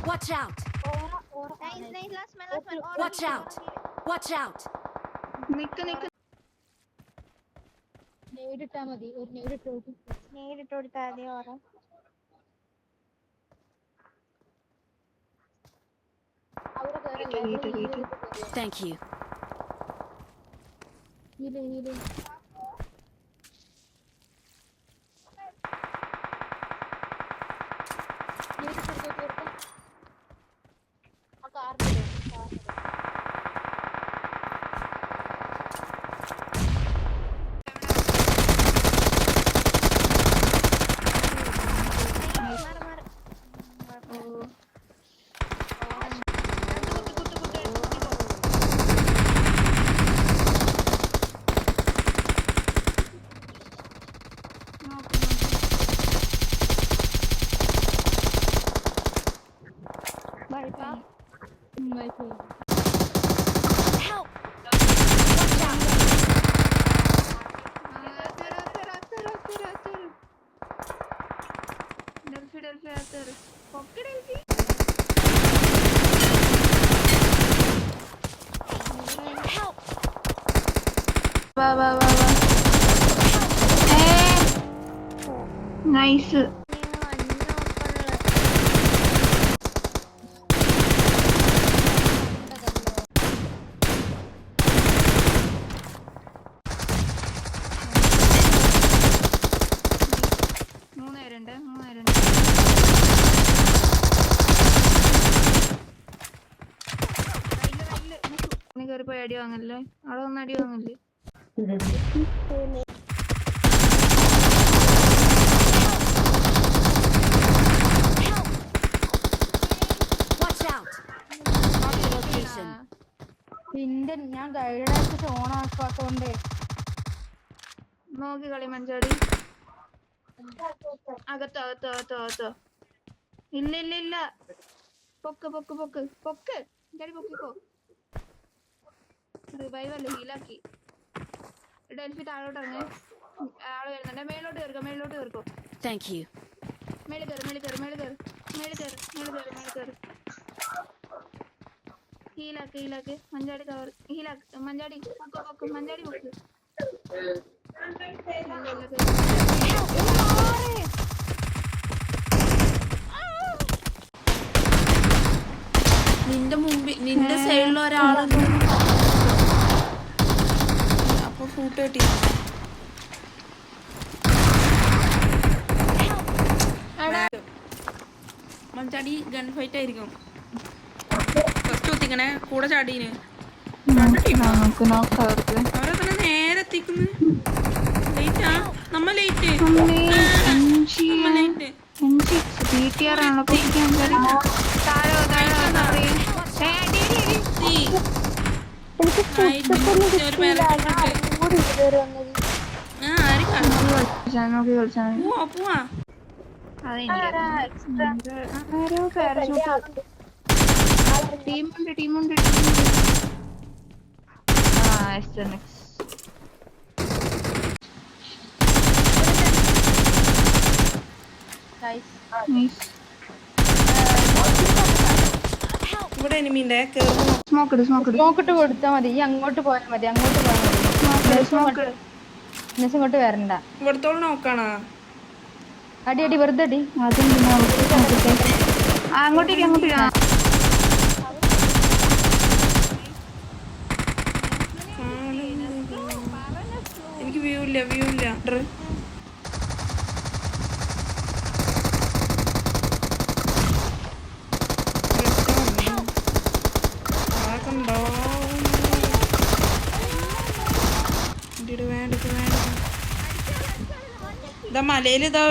Watch out! Watch out! Watch out! നേരിട്ടാ മതി, ഒരു നേരിട്ട് കൊടുത്താൽ മതി. ഓറ അവിടെ Thank you. Help! Help! Nice. കേറിപ്പോയി അടി വാങ്ങല്ലേ, അവിടെ വന്ന് അടി വാങ്ങല്ലേ. Watch out! Location. പിന്നെ ഞാൻ ഗൈഡായിട്ട് ഓണാക്കാത്തോണ്ടേ നോക്കി കളി മഞ്ചാടി. അകത്തോ. ഇല്ല. പൊക്ക് മഞ്ചാടി പൊക്കിക്കോ. റിവൈവ് അല്ലേ, ഹീലാക്കി. ഡെൽഫി താഴോട്ട് ഇറങ്ങേ, ആള് വരുന്നുണ്ട്. മേലോട്ട് കേറിക്കോ. Thank you. മേളിൽ കേറ്. ഹീലാക്ക്. മഞ്ചാടി കവർ ഹീലാക്ക്. മഞ്ചാടി പൊക്ക്. മഞ്ചാടി പൊക്ക്. നിന്റെ മുമ്പിൽ നിന്റെ സൈഡിൽ ഒരാളുണ്ട്. അപ്പൊ ഫൂട്ട് കിട്ടി. മഞ്ചാടി ഗൺ ഫൈറ്റ് ആയിരിക്കും. ഫസ്റ്റ് കുത്തിക്കണേ, കൂടെ ചാടീന്. അവരെ തന്നെ നേരെ എത്തിക്കുന്നു. ലേറ്റാ, നമ്മ ലേറ്റ്. പോവാ. ടീമുണ്ട്. ഇവിടെ എനിമിന്റെ സ്മോക്കിട്ട് കൊടുത്താ മതി. ഈ അങ്ങോട്ട് പോയാൽ മതി. ഇങ്ങോട്ട് വരണ്ട. ഇവിടത്തോളം നോക്കണോ? അടി വെറുതെ അടി. അങ്ങോട്ടേക്ക് എനിക്ക് വ്യൂ ഇല്ല. വേണ്ട ഇതാ മലയിൽ ഇതാ